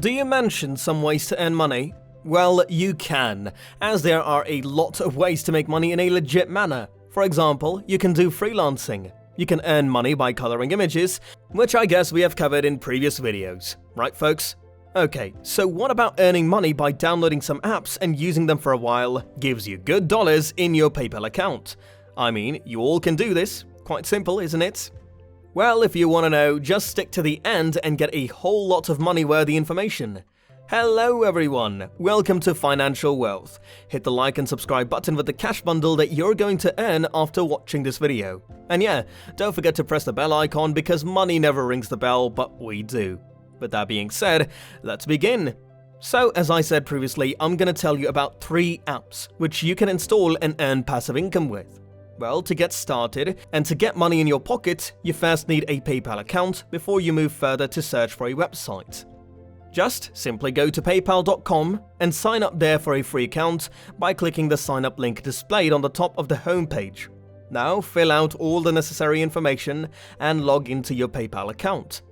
Do you mention some ways to earn money? Well, you can, as there are a lot of ways to make money in a legit manner. For example, you can do freelancing. You can earn money by coloring images, which I guess we have covered in previous videos. Right, folks? Okay, so what about earning money by downloading some apps and using them for a while gives you good dollars in your PayPal account? I mean, you all can do this. Quite simple, isn't it? Well, if you want to know, just stick to the end and get a whole lot of money-worthy information. Hello everyone, welcome to Financial Wealth. Hit the like and subscribe button with the cash bundle that you're going to earn after watching this video. And yeah, don't forget to press the bell icon because money never rings the bell, but we do. With that being said, let's begin. So, as I said previously, I'm going to tell you about 3 apps which you can install and earn passive income with. Well, to get started and to get money in your pocket, you first need a PayPal account before you move further to search for a website. Just simply go to paypal.com and sign up there for a free account by clicking the sign up link displayed on the top of the homepage. Now fill out all the necessary information and log into your PayPal account.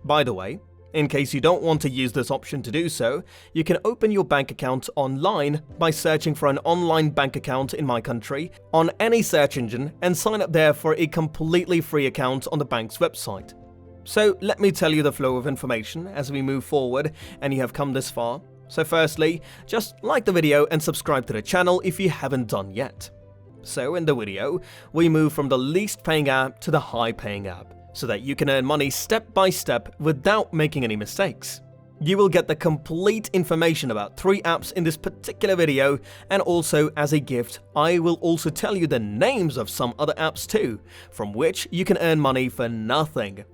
By the way, in case you don't want to use this option to do so, you can open your bank account online by searching for an online bank account in my country on any search engine and sign up there for a completely free account on the bank's website. So let me tell you the flow of information as we move forward and you have come this far. So firstly, just like the video and subscribe to the channel if you haven't done yet. So in the video, we move from the least paying app to the high paying app, so that you can earn money step by step without making any mistakes. You will get the complete information about 3 apps in this particular video, and also as a gift, I will also tell you the names of some other apps too, from which you can earn money for nothing.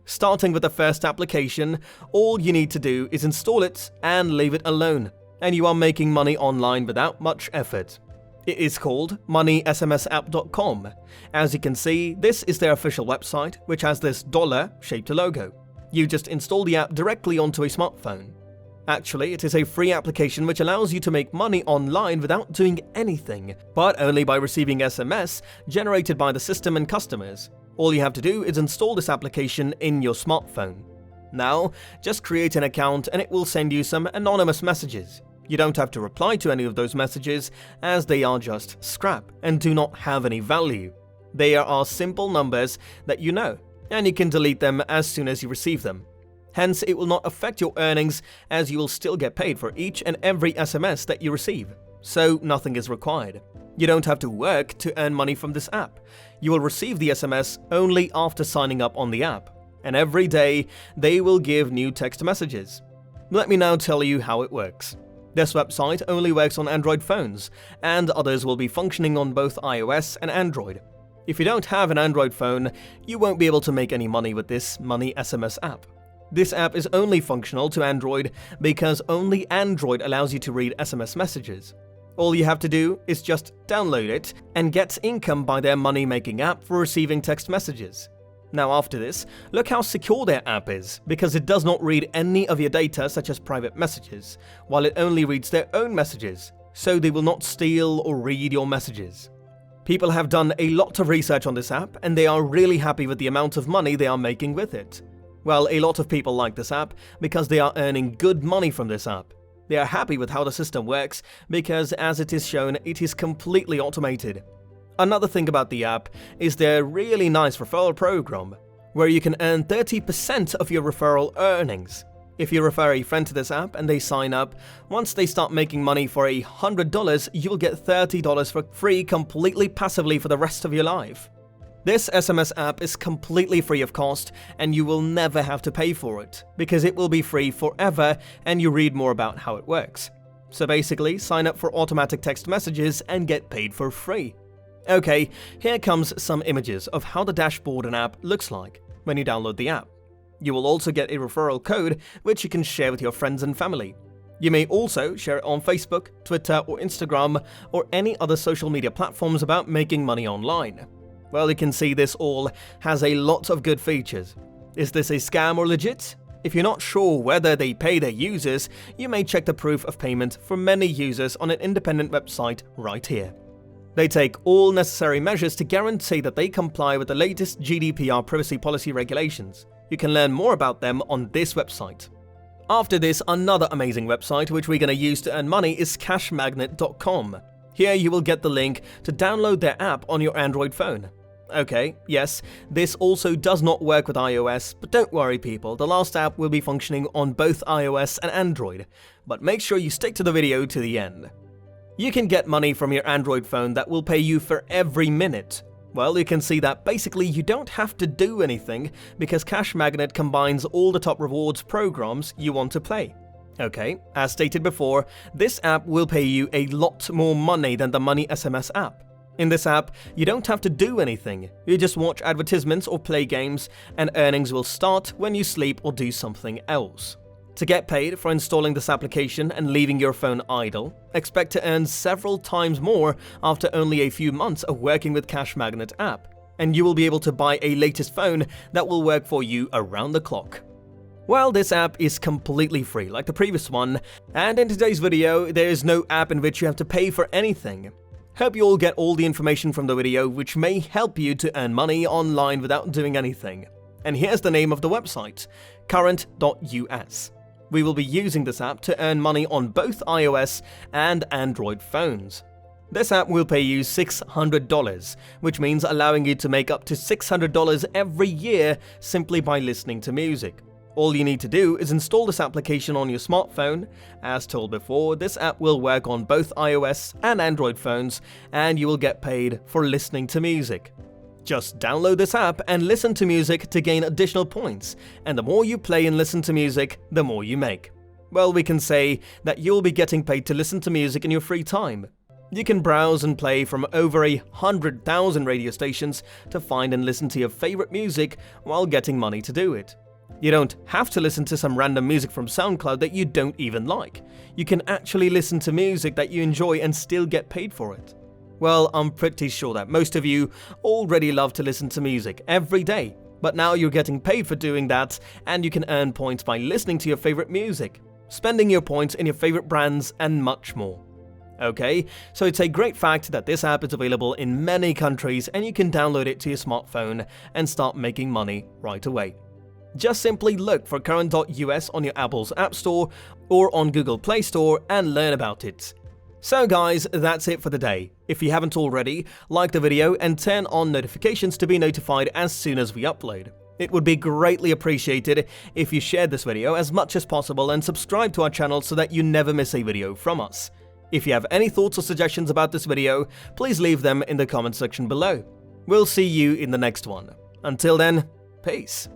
Starting with the first application, all you need to do is install it and leave it alone, and you are making money online without much effort. It is called moneysmsapp.com. As you can see, this is their official website, which has this dollar-shaped logo. You just install the app directly onto a smartphone. Actually, it is a free application which allows you to make money online without doing anything, but only by receiving SMS generated by the system and customers. All you have to do is install this application in your smartphone. Now, just create an account and it will send you some anonymous messages. You don't have to reply to any of those messages as they are just scrap and do not have any value. They are simple numbers that you know, and you can delete them as soon as you receive them. Hence, it will not affect your earnings as you will still get paid for each and every SMS that you receive. So nothing is required. You don't have to work to earn money from this app. You will receive the SMS only after signing up on the app, and every day they will give new text messages. Let me now tell you how it works. This website only works on Android phones, and others will be functioning on both iOS and Android. If you don't have an Android phone, you won't be able to make any money with this Money SMS app. This app is only functional to Android because only Android allows you to read SMS messages. All you have to do is just download it and get income by their money-making app for receiving text messages. Now after this, look how secure their app is, because it does not read any of your data such as private messages, while it only reads their own messages, so they will not steal or read your messages. People have done a lot of research on this app and they are really happy with the amount of money they are making with it. Well, a lot of people like this app because they are earning good money from this app. They are happy with how the system works because, as it is shown, it is completely automated. Another thing about the app is their really nice referral program, where you can earn 30% of your referral earnings. If you refer a friend to this app and they sign up, once they start making money for $100, you'll get $30 for free completely passively for the rest of your life. This SMS app is completely free of cost and you will never have to pay for it, because it will be free forever and you read more about how it works. So basically, sign up for automatic text messages and get paid for free. Okay, here comes some images of how the dashboard and app looks like when you download the app. You will also get a referral code which you can share with your friends and family. You may also share it on Facebook, Twitter or Instagram or any other social media platforms about making money online. Well, you can see this all has a lot of good features. Is this a scam or legit? If you're not sure whether they pay their users, you may check the proof of payment for many users on an independent website right here. They take all necessary measures to guarantee that they comply with the latest GDPR privacy policy regulations. You can learn more about them on this website. After this, another amazing website which we're going to use to earn money is cashmagnet.com. Here you will get the link to download their app on your Android phone. Okay, yes, this also does not work with iOS, but don't worry people, the last app will be functioning on both iOS and Android, but make sure you stick to the video to the end. You can get money from your Android phone that will pay you for every minute. Well, you can see that basically you don't have to do anything because Cash Magnet combines all the top rewards programs you want to play. Okay, as stated before, this app will pay you a lot more money than the Money SMS app. In this app, you don't have to do anything, you just watch advertisements or play games, and earnings will start when you sleep or do something else. To get paid for installing this application and leaving your phone idle, expect to earn several times more after only a few months of working with Cash Magnet app, and you will be able to buy a latest phone that will work for you around the clock. Well, this app is completely free like the previous one, and in today's video, there is no app in which you have to pay for anything. Hope you all get all the information from the video which may help you to earn money online without doing anything. And here's the name of the website, current.us. We will be using this app to earn money on both iOS and Android phones. This app will pay you $600, which means allowing you to make up to $600 every year simply by listening to music. All you need to do is install this application on your smartphone. As told before, this app will work on both iOS and Android phones, and you will get paid for listening to music. Just download this app and listen to music to gain additional points, and the more you play and listen to music, the more you make. Well, we can say that you'll be getting paid to listen to music in your free time. You can browse and play from over 100,000 radio stations to find and listen to your favorite music while getting money to do it. You don't have to listen to some random music from SoundCloud that you don't even like. You can actually listen to music that you enjoy and still get paid for it. Well, I'm pretty sure that most of you already love to listen to music every day, but now you're getting paid for doing that, and you can earn points by listening to your favorite music, spending your points in your favorite brands, and much more. Okay, so it's a great fact that this app is available in many countries and you can download it to your smartphone and start making money right away. Just simply look for current.us on your Apple's App Store or on Google Play Store and learn about it. So guys, that's it for the day. If you haven't already, like the video and turn on notifications to be notified as soon as we upload. It would be greatly appreciated if you shared this video as much as possible and subscribe to our channel so that you never miss a video from us. If you have any thoughts or suggestions about this video, please leave them in the comment section below. We'll see you in the next one. Until then, peace.